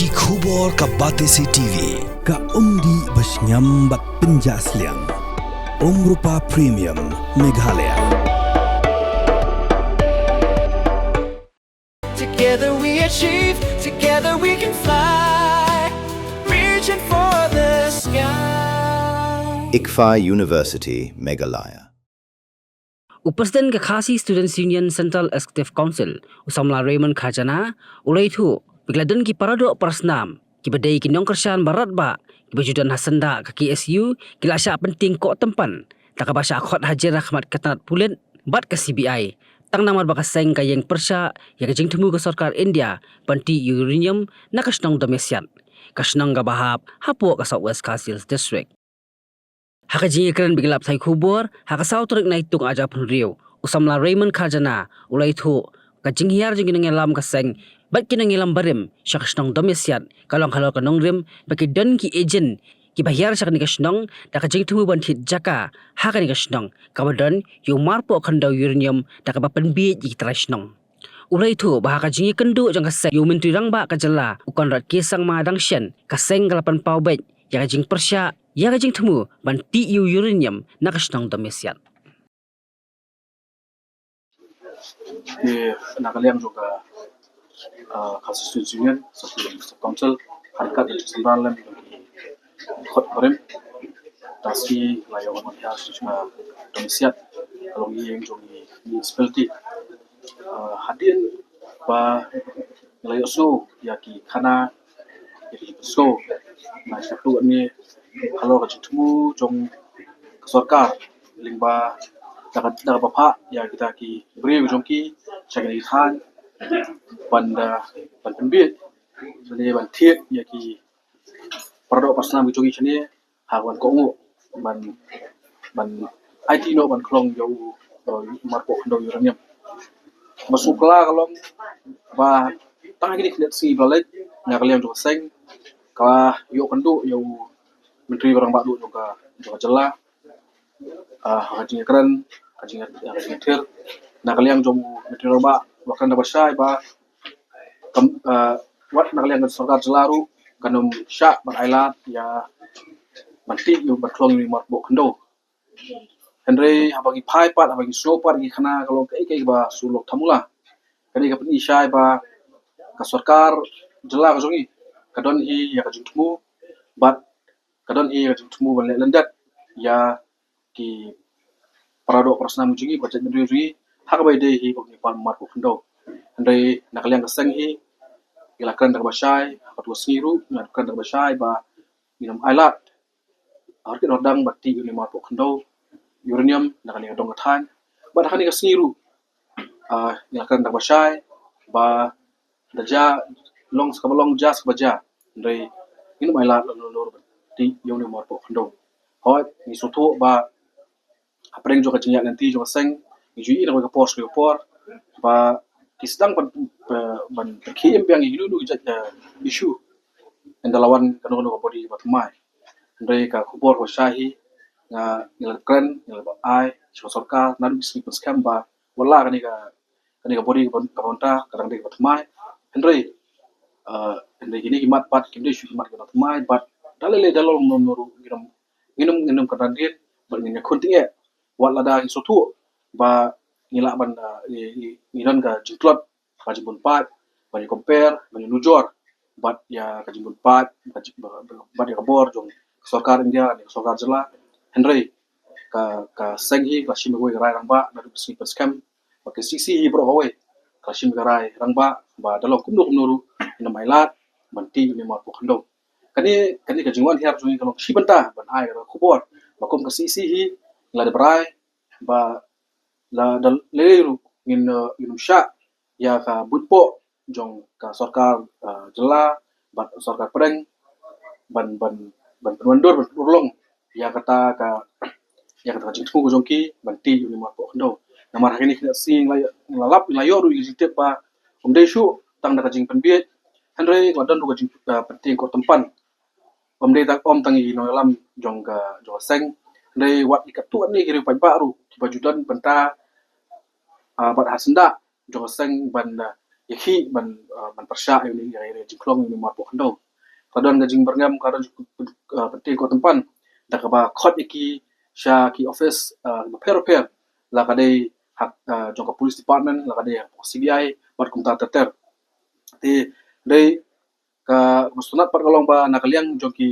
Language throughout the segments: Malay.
Ki khubor ka Batesi TV ka umdi basnyam bat penjaslian Rupa Premium Meghalaya. Together we achieve, together we can fly, reaching for the sky. ICFA University, Meghalaya. Upasden ke Khasi Students Union Central Executive Council usamla Raymond Khajana ulai thu pigladan ki parado prasnam ki badai ki nongkersan barat ba ki bajudan hasanda ka KSU ki lasya penting ko tempan tak basya khot Haji Rahmat Katanat Pulen bat ke CBI tang namar ba kaseng ka yang persya ya jing temu ke sarkar India panti uranium nakasnong domesyan kasnong ga bahap hapo ka South West Khasi District. Haka jingikran biglap thai khubor haka sautrik na itung aja pun riu usamla Raymond Khajana ulai thu ka jinghiar jing ngelam ka seng bat ki ngelam barim syakasnong domesyan kalong halor ka nongrim baki dan ki agent ki bahyar syak ni kasnong da ka jing tumu ban thit jaka haka ni kasnong ka badan yu marpo khandau uranium da ka bapan bi ki trasnong ulai thu bah ka jingi kendu jang ka seng yu mentri rang ba ka jela ukon rat kesang ma dang shen ka seng kalapan pau bet ya ka jing persya ya ka jing temu ban TU uranium nakasnong domesyan. Nakaliang juga Khasi Students Union satu council harkat dan sembilan lem khot barem tasi layo amat ya juga domisiat kalau yang jongi municipality hadin ba layo so ya ki khana ki so na satu ni kalau ka temu jong sarkar lingba dapat bapa ya kita ki beri jong ki second hand ban pembit jadi ban tiet ya ki produk pasna bi jogi chani hawan ko ngo ban IT no ban klong yo marpo ndo uranium masukla kalong ba tang gini knet si balai na kalian jo seng ka yo kandu yo menteri barang bakdu juga jela haji keren haji ter na kalian jo menteri roba bahkan da basai ba wat na kalian sarkar jelaru kanum syak ban ailat ya manti yo berklong ni marbo kendo Henry abagi pai pat abagi snow pat gi khana kalau kai ba sulok thamula kani ka pni shai ba ka sarkar jela ka jongi kadon hi ya ka jintmu bat kadon hi ka jintmu ban lendat ya ki parado prasna mujingi budget ndri hak bai dei hi bagi pan marbo kendo Henry nakalian ka seng hi ilakan dak basai patwa siru nakalian dak basai ba minum ailat harket rodang bati ni marbo kendo uranium nakani dong kathan ba nakani ka siru ilakan dak basai ba daja long skabalong jas baja ndai minum ailat lor bati yoni marbo kendo hoi ni soto ba apreng jo ka jinyak nanti jo seng ni jui na ka post ko por ba kisdang ban KM yang hilu du issue endalawan kanu body batmai ndai ka khubor ko shahi nga nilakran nilaba ai sarkar nadu bisni scam ba wala kani ka body kabonta kadang de batmai ndai gini himat pat kimde shu himat ka batmai bat dalele dalol nomuru nginum kadandin ban ngi khuntinge wala da sotu ba ngila ban ngilan ka jiklot kajimun pat bani compare bani nujor bat ya kajimun pat bat ya kabor jong sarkar India ni sarkar jela Henry ka senghi ka shimgoi rai rangba na bisni scam ba ke sisi hi bro howe ka shimgoi rai rangba ba dalom kumnuru na mailat banti ni ma pokhndo kani ka jingwan her joi ka shibanta ban ai ra khubor ba kom ka sisi hi la de brai ba la dal leru in sha ya ka butpo jong ka sarkar jela bat sarkar preng ban penwandur ban urlong ya kata jingtu ko jongki banti ni ma pokhndo namar hakini kina sing lalap layo ru yitep ba umdeshu tang da jing penbiet Henry wadan ru jing penting ko tempan omde tak tangi no lam jong ka jo seng ndai wat ikatu ni kiri pa baru bajudan penta bat hasenda jo seng ban yaki man persya ini ya jingklong ini mar pokndo kadon ga jing berngam kadon penting ko tempan da ka ba khot yaki sha ki office per la kadai hak jong police department la kadai CBI bat kum ta ter ti dei ka mustunat par kalong ba nakaliang jong ki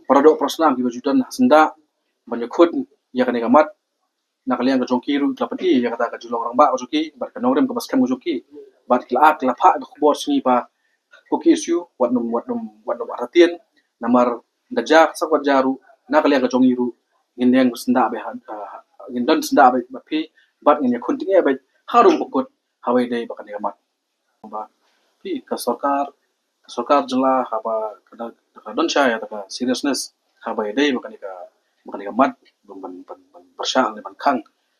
parado prosnam ki bajudan senda banyakut ya kane gamat nakaliang ka jong ki ru tlapati ya kata ka julong rang ba joki bat ka nogrem ka baskan joki bat kla kla pha ka bor sini ba koki isu wat num aratian namar dajak sakwat jaru nakaliang ka jong iru ngindeng senda be ngindan senda be bapi bat nginya kunting ya be harum pokot hawai dei bakane gamat ba pi ka sarkar jela haba kada don saya taka seriousness haba dei makani ka mat ban bersya ne ban khang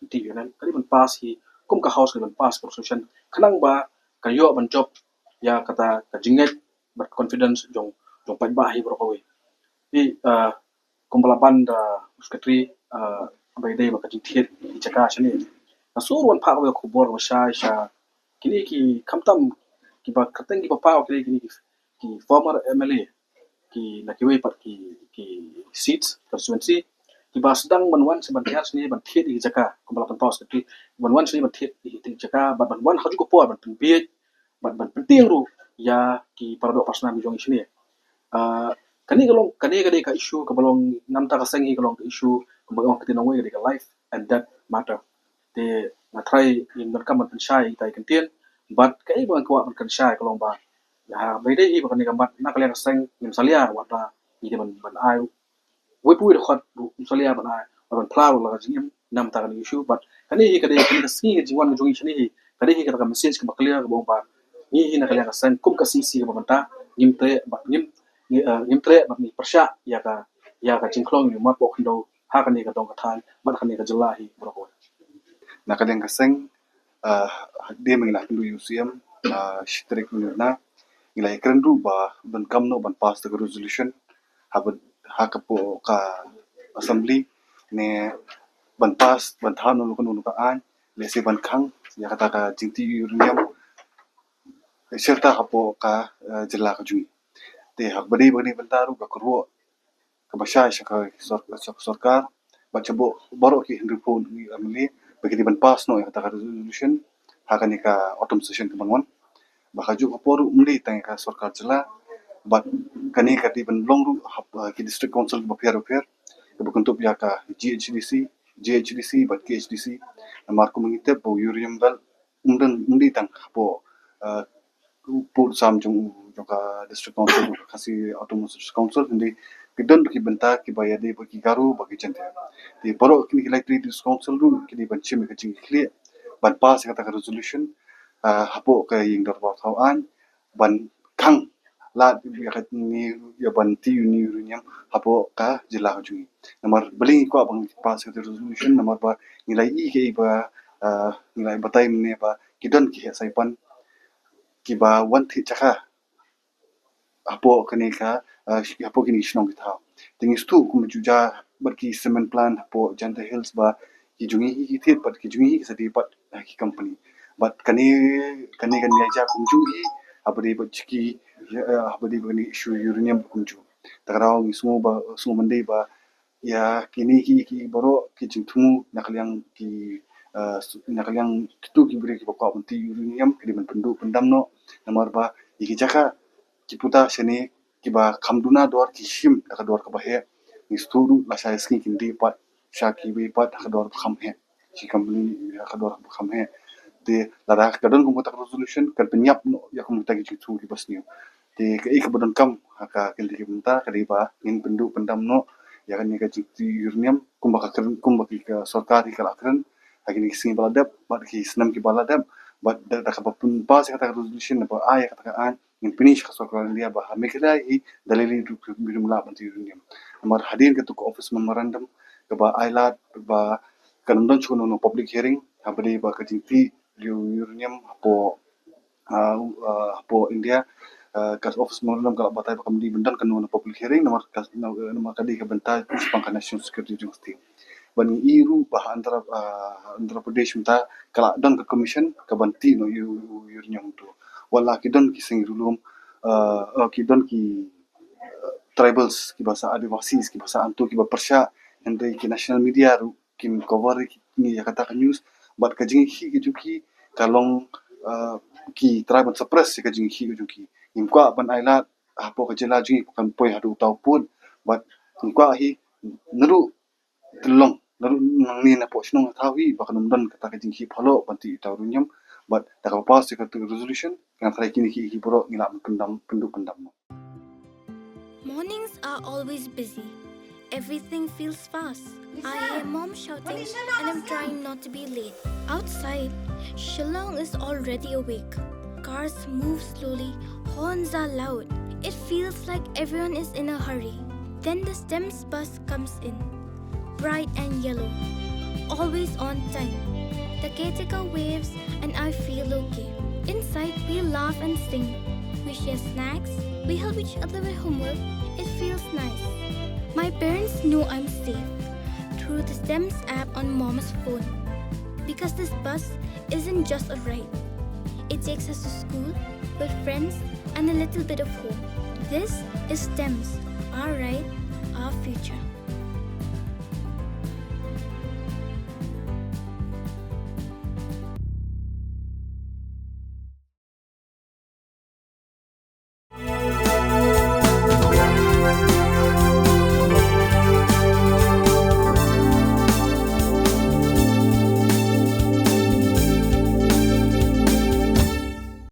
ti yunan kali ban pas hi kum ka house ban pas solution khanang ba kayo ban job ya kata ka jinget bat confidence jong pat ba hi bro kawi pi kumbalapan da secretary bai dei ba ka jingthiet jaka chani asurwan pha ka khubor ba sha kini ki khamtam ki ba khateng ki ba pa kini ki former MLA ki nakiwe pat ki seats constituency ki ba sedang banwan sebentar sini ban thiet di jaka kumbalapan pos ki banwan sini ban thiet di jaka ban banwan haju ko po ban penpiet ban penting ru ya ki parado pasna mi jong sini kani ka issue ka balong namta ka sengi kalong ka issue kumbaga ka tinaway ka life and that matter te na try in ban kam ban shai tai kentien but kai ban ko ban shai kalong ba ya bai dei ba kan gambat na kalian seng nim salia wata ni ban ai we pui de khot salia ban ai ban plau la jim nam ta kan issue but kani ka dei kan si ji wan jong chini kani ka message ka clear ka bong ba ni na kalian seng kum ka si ka ban ta nim tre ba nim tre ba ni persya ya ka jingklong ni ma pok ndo ha kan ni ka dong ka than ba kan ni ka jelahi bro na kadang kaseng dia mengilah dulu UCM strik na nilai keren tu ba ban kam no ban pass the resolution haban hakapo ka assembly ne ban pass ban than no kan ka an lesi ban khang ya kata ka jingti urniam serta hapo ka jela ka jui te hak badi bantaru ka kurwo ka basha ka sarkar ba chabo baro ki report ni amli bagi ban pass no ya kata ka resolution hakan ka automation ka bangon bakaju koporu umli tang ka sarkar jela but kani ka di ban long ru ki district council ba piar ka bukuntup ya ka GHDC but KHDC namar ko mangite bo urium bal umli tang po pur sam jung ka district council kasi autonomous council hindi kidon ki benta ki bayade ba ki garu ba ki chente di poro ki electric district council ru ki ban chim ka ching clear ban pass ka ta resolution hapo ka ying dor ba an ban khang la ya ka ni ya ban ti ni runyam hapo ka jila ka jungi namar bling ko bang pass ka resolution namar ba nilai I ke ba nilai batai ne ba kidon ki sai pan ki ba wan thi chaka apo kani ka apo kini shnong ta tingis tu kum juja barki cement plant apo janta hills ba ki jungi hi thi pat ki jungi sa di pat ki company but kani aja kum ju hi abri ba chiki abri ba ni issue uranium kum ju tagraw ni sumo mande ba ya kini ki boro ki jingtumu nakaliang ki nakaliang tu ki beri ki ba ko uranium ki ban pendam no namar ba iki jaka kiputa seni kiba kamduna dor kishim ka dor ka bahe isturu la sai ski kindi pat shaki bi pat ka dor kham he si company ka dor kham he de la da ka don ko ta resolution ka penyap no ya ko ta ki tu ki basniu de ka ik bodon kam ka kindi ki bunta ka ba in pendu pendam no ya kan ni ka urnium kumba ki ka sarkar ki la kren agini sing baladap bat ki snam ki baladap bat da ka pun pas ka ta resolution ba ay ka an in finish ka sarkar dia ba mikra hi dalili du birum la ban urnium amar hadin ka tu office memorandum ka ba ailat ba kan don chuno no public hearing habri ba ka ti uranium po India kas office memorandum ka batai ba kamdi bendan kan no public hearing nomor kadi ka bentai pangka national security justi bani iru bah Andhra Pradesh minta kala dan ke commission ka banti no uranium tu wala kidon ki singirulum kidon ki tribals ki bahasa Adivasis ki bahasa Antu ki Persya Henry ki national media ru ki cover ni ya kata news bat ka jing hi ki juki kalong ki tribal suppress ka jing hi ki juki imkwa ban ailat apo ka jela jing kan poi hadu tau pun bat imkwa hi naru telong naru ni na po snong thawi bakanum dan kata ka jing hi phalo banti tau runyam bat ta ka pass ka resolution kan thrai kini hi boro ngila pendam pendam. Mornings are always busy. Everything feels fast. I hear mom shouting and I'm trying not to be late. Outside, Shillong is already awake. Cars move slowly, horns are loud. It feels like everyone is in a hurry. Then the STEMS bus comes in, bright and yellow, always on time. The caretaker waves and I feel okay. Inside, we laugh and sing. We share snacks. We help each other with homework. It feels nice. My parents know I'm safe through the STEMS app on mom's phone. Because this bus isn't just a ride. It takes us to school with friends and a little bit of hope. This is STEMS, our ride, our future.